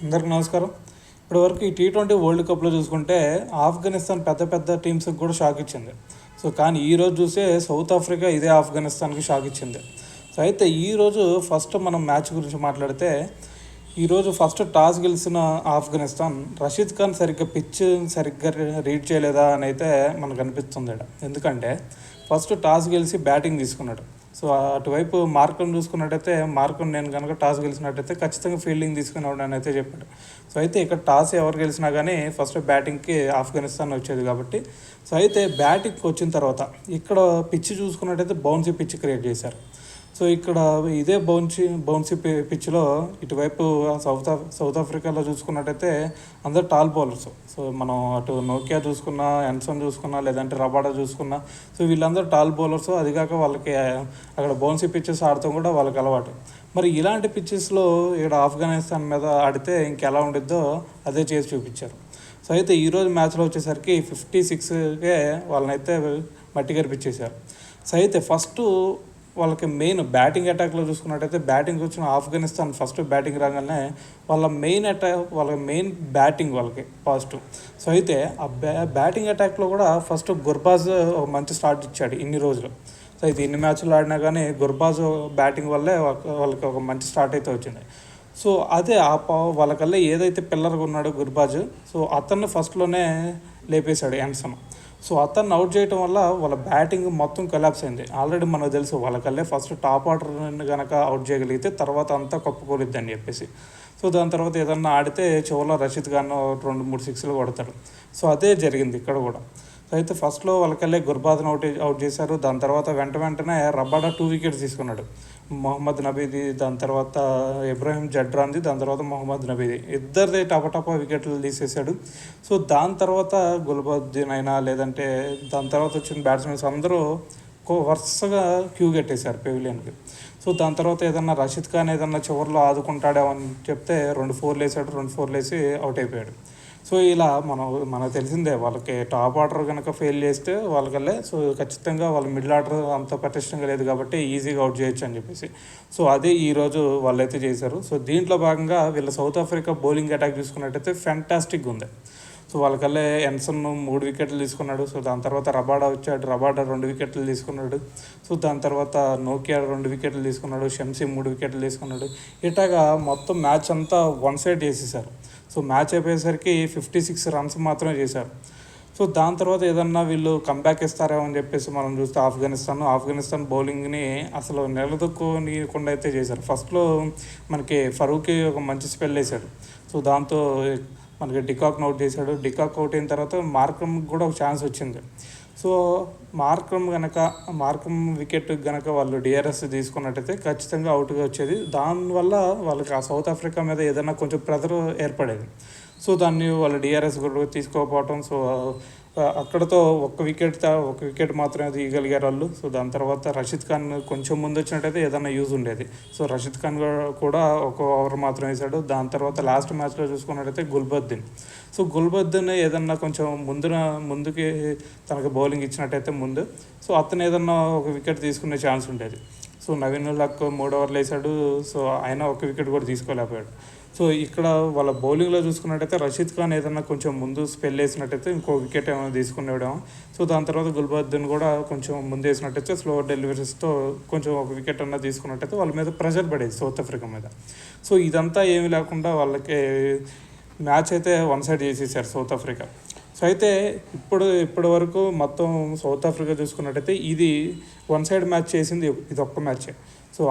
అందరికీ నమస్కారం. ఇప్పటివరకు ఈ T20 వరల్డ్ కప్లో చూసుకుంటే ఆఫ్ఘనిస్తాన్ పెద్ద పెద్ద టీమ్స్కి కూడా షాక్ ఇచ్చింది. కానీ ఈరోజు చూసే సౌత్ ఆఫ్రికా ఇదే ఆఫ్ఘనిస్తాన్కి షాక్ ఇచ్చింది. అయితే ఈరోజు ఫస్ట్ మనం మ్యాచ్ గురించి మాట్లాడితే, ఈరోజు ఫస్ట్ టాస్ గెలిచిన ఆఫ్ఘనిస్తాన్ రషీద్ ఖాన్ సరిగ్గా రీడ్ చేయలేదా అని అయితే మనకు అనిపిస్తుంది. ఎందుకంటే ఫస్ట్ టాస్ గెలిచి బ్యాటింగ్ తీసుకున్నాడు. అటువైపు మార్కం చూసుకున్నట్టయితే నేను కనుక టాస్ గెలిచినట్టయితే ఖచ్చితంగా ఫీల్డింగ్ తీసుకునేవాడు అని అయితే చెప్పాడు. అయితే ఇక్కడ టాస్ ఎవరు గెలిచినా కానీ ఫస్ట్ బ్యాటింగ్కి ఆఫ్ఘనిస్తాన్ వచ్చేది కాబట్టి అయితే బ్యాటింగ్కి వచ్చిన తర్వాత ఇక్కడ పిచ్ చూసుకున్నట్టయితే బౌన్సీ పిచ్ క్రియేట్ చేశారు. ఇక్కడ ఇదే బౌన్సీ పిచ్లో ఇటువైపు సౌత్ ఆఫ్రికాలో చూసుకున్నట్టయితే అందరు టాల్ బౌలర్స్. మనం అటు నోకియా చూసుకున్నా, ఎన్సన్ చూసుకున్నా, లేదంటే రబాడా చూసుకున్నా, వీళ్ళందరూ టాల్ బౌలర్స్. అదిగాక వాళ్ళకి అక్కడ బౌన్సీ పిచ్చెస్ ఆడటం కూడా వాళ్ళకి అలవాటు. మరి ఇలాంటి పిచ్చెస్లో ఇక్కడ ఆఫ్ఘనిస్తాన్ మీద ఆడితే ఇంకెలా ఉండిద్దో అదే చేసి చూపించారు. అయితే ఈరోజు మ్యాచ్లో వచ్చేసరికి 56కే వాళ్ళనైతే మట్టి కనిపించేశారు. అయితే ఫస్ట్ వాళ్ళకి మెయిన్ బ్యాటింగ్ అటాక్లో చూసుకున్నట్టయితే బ్యాటింగ్ వచ్చిన ఆఫ్ఘనిస్తాన్ ఫస్ట్ బ్యాటింగ్ రాగానే వాళ్ళ మెయిన్ బ్యాటింగ్ వాళ్ళకి పాజిటివ్. అయితే ఆ బ్యాటింగ్ అటాక్లో కూడా ఫస్ట్ గుర్బాజ్ ఒక మంచి స్టార్ట్ ఇచ్చాడు ఇన్ని రోజులు. అయితే ఇన్ని మ్యాచ్లు ఆడినా కానీ గుర్బాజ్ బ్యాటింగ్ వల్లే వాళ్ళకి ఒక మంచి స్టార్ట్ అయితే వచ్చింది. అదే వాళ్ళకల్లా ఏదైతే పిల్లర్గా ఉన్నాడో గుర్బాజ్, అతన్ని ఫస్ట్లోనే లేపేశాడు ఎన్సన్. అతన్ని అవుట్ చేయడం వల్ల వాళ్ళ బ్యాటింగ్ మొత్తం కొలాప్స్ అయింది. ఆల్రెడీ మనకు తెలుసు వాళ్ళకల్లే ఫస్ట్ టాప్ ఆర్డర్ని కనుక అవుట్ చేయగలిగితే తర్వాత అంతా కప్పుకోలిద్ది అని చెప్పేసి. దాని తర్వాత ఏదన్నా ఆడితే చివరిలో రషీద్ ఖాన్ 2-3 సిక్స్లు కొడతాడు. అదే జరిగింది ఇక్కడ కూడా. అయితే ఫస్ట్లో వాళ్ళకల్లే గుర్బాజ్ని అవుట్ చేశారు. దాని తర్వాత వెంటనే రబాడా 2 వికెట్స్ తీసుకున్నాడు. మొహమ్మద్ నబీది, దాని తర్వాత ఇబ్రాహిం జడ్రాన్ది, దాని తర్వాత మొహమ్మద్ నబీది, ఇద్దరిది టపా వికెట్లు తీసేశాడు. దాని తర్వాత గుల్బద్దీన్ అయినా లేదంటే దాని తర్వాత వచ్చిన బ్యాట్స్మెన్స్ అందరూ వరుసగా క్యూ కట్టేశారు పెవిలియన్కి. దాని తర్వాత ఏదన్నా రషీద్ ఖాన్ ఏదన్నా చివరిలో ఆదుకుంటాడేమని చెప్తే 2 4 వేసాడు. 2 4 వేసి అవుట్ అయిపోయాడు. ఇలా మనకు తెలిసిందే వాళ్ళకి టాప్ ఆర్డర్ కనుక ఫెయిల్ చేస్తే వాళ్ళకల్లే ఖచ్చితంగా వాళ్ళ మిడిల్ ఆర్డర్ అంత పటిష్టంగా లేదు కాబట్టి ఈజీగా అవుట్ చేయొచ్చు అని చెప్పేసి. అదే ఈరోజు వాళ్ళైతే చేశారు. దీంట్లో భాగంగా వీళ్ళ సౌత్ ఆఫ్రికా బౌలింగ్ అటాక్ చూసుకున్నట్టయితే ఫ్యాంటాస్టిక్గా ఉంది. వాళ్ళకల్లే ఎన్సన్ 3 వికెట్లు తీసుకున్నాడు. దాని తర్వాత రబాడా వచ్చాడు. రబాడా 2 వికెట్లు తీసుకున్నాడు. దాని తర్వాత నోకియా 2 వికెట్లు తీసుకున్నాడు. షంసీ 3 వికెట్లు తీసుకున్నాడు. ఇట్లాగా మొత్తం మ్యాచ్ అంతా వన్ సైడ్ చేసేసారు. మ్యాచ్ అయిపోయేసరికి 56 రన్స్ మాత్రమే చేశారు. దాని తర్వాత ఏదన్నా వీళ్ళు కంబ్యాక్ ఇస్తారేమో అని చెప్పేసి మనం చూస్తే ఆఫ్ఘనిస్తాన్ బౌలింగ్ని అసలు నిలదొక్కునీయకుండా అయితే చేశారు. ఫస్ట్లో మనకి ఫరూకీ ఒక మంచి స్పెల్ వేశాడు. దాంతో మనకి డికాక్ని అవుట్ చేశాడు. డికాక్ అవుట్ అయిన తర్వాత మార్క్రమ్కి కూడా ఒక ఛాన్స్ వచ్చింది. మార్క్రమ్ వికెట్ కనుక వాళ్ళు డిఆర్ఎస్ తీసుకున్నట్టయితే ఖచ్చితంగా అవుట్గా వచ్చేది. దానివల్ల వాళ్ళకి ఆ సౌత్ ఆఫ్రికా మీద ఏదైనా కొంచెం ప్రెజర్ ఏర్పడేది. దాన్ని వాళ్ళు డిఆర్ఎస్ కూడా తీసుకోకపోవటం, అక్కడతో ఒక వికెట్ మాత్రమే తీయగలిగారు వాళ్ళు. దాని తర్వాత రషీద్ ఖాన్ కొంచెం ముందు వచ్చినట్టయితే ఏదైనా యూజ్ ఉండేది. రషీద్ ఖాన్ కూడా ఒక ఓవర్ మాత్రం వేశాడు. దాని తర్వాత లాస్ట్ మ్యాచ్లో చూసుకున్నట్టయితే గుల్బద్దీన్ ఏదన్నా కొంచెం ముందుకి తనకు బౌలింగ్ ఇచ్చినట్టయితే ముందు అతను ఏదన్నా ఒక వికెట్ తీసుకునే ఛాన్స్ ఉండేది. నవీన్ ఉల్-హక్ 3 ఓవర్లు వేశాడు. ఆయన ఒక వికెట్ కూడా తీసుకోలేకపోయాడు. ఇక్కడ వాళ్ళ బౌలింగ్లో చూసుకున్నట్టయితే రషీద్ ఖాన్ ఏదన్నా కొంచెం ముందు స్పెల్ వేసినట్టయితే ఇంకో వికెట్ ఏమైనా తీసుకునేవాడేమో. దాని తర్వాత గుల్బద్దీన్ కూడా కొంచెం ముందు వేసినట్టయితే స్లో డెలివరీస్తో కొంచెం ఒక వికెట్ అన్నా తీసుకున్నట్టయితే వాళ్ళ మీద ప్రెషర్ పడేది సౌత్ ఆఫ్రికా మీద. ఇదంతా ఏమీ లేకుండా వాళ్ళకి మ్యాచ్ అయితే వన్ సైడ్ చేసేసారు సౌత్ ఆఫ్రికా. అయితే ఇప్పటి వరకు మొత్తం సౌత్ ఆఫ్రికా చూసుకున్నట్టయితే ఇది వన్ సైడ్ మ్యాచ్ చేసింది ఇది ఒక్క మ్యాచే.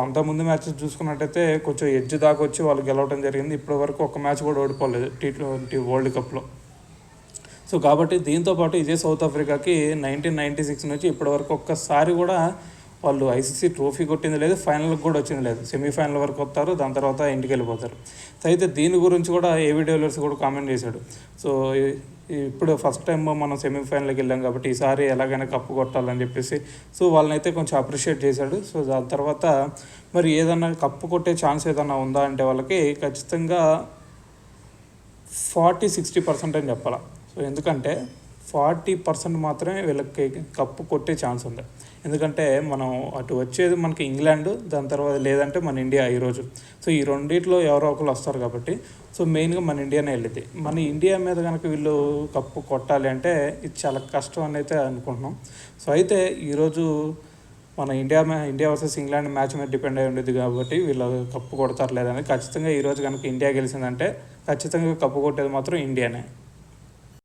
అంతకుముందు మ్యాచెస్ చూసుకున్నట్టయితే కొంచెం ఎడ్జ్ దాకా వచ్చి వాళ్ళు గెలవడం జరిగింది. ఇప్పటి వరకు ఒక మ్యాచ్ కూడా ఓడిపోలేదు T20 వరల్డ్ కప్లో. కాబట్టి దీంతోపాటు ఇదే సౌత్ ఆఫ్రికాకి 1996 నుంచి ఇప్పటి వరకు ఒక్కసారి కూడా వాళ్ళు ఐసీసీ ట్రోఫీ కొట్టింది లేదు, ఫైనల్కి కూడా వచ్చింది లేదు. సెమీఫైనల్ వరకు వస్తారు, దాని తర్వాత ఇంటికి వెళ్ళిపోతారు. అయితే దీని గురించి కూడా ఏవీ డెవిలర్స్ కూడా కామెంట్ చేశాడు. ఇప్పుడు ఫస్ట్ టైం మనం సెమీఫైనల్కి వెళ్ళాం కాబట్టి ఈసారి ఎలాగైనా కప్పు కొట్టాలని చెప్పేసి వాళ్ళని అయితే కొంచెం అప్రిషియేట్ చేశాడు. దాని తర్వాత మరి ఏదన్నా కప్పు కొట్టే ఛాన్స్ ఏదన్నా ఉందా అంటే వాళ్ళకి ఖచ్చితంగా 40-60% అని చెప్పాలి. ఎందుకంటే 40% మాత్రమే వీళ్ళకి కప్పు కొట్టే ఛాన్స్ ఉంది. ఎందుకంటే మనం అటు వచ్చేది మనకి ఇంగ్లాండ్, దాని తర్వాత లేదంటే మన ఇండియా ఈరోజు. సో ఈ రెండిట్లో ఎవరో ఒకరు వస్తారు కాబట్టి సో మెయిన్గా మన ఇండియానే వెళ్ళింది. మన ఇండియా మీద కనుక వీళ్ళు కప్పు కొట్టాలి అంటే ఇది చాలా కష్టం అని అయితే అనుకుంటున్నాం. సో అయితే ఈరోజు మన ఇండియా వర్సెస్ ఇంగ్లాండ్ మ్యాచ్ మీద డిపెండ్ అయి ఉండేది కాబట్టి వీళ్ళు కప్పు కొడతారు లేదని. ఖచ్చితంగా ఈరోజు కనుక ఇండియా గెలిచిందంటే ఖచ్చితంగా కప్పు కొట్టేది మాత్రం ఇండియానే.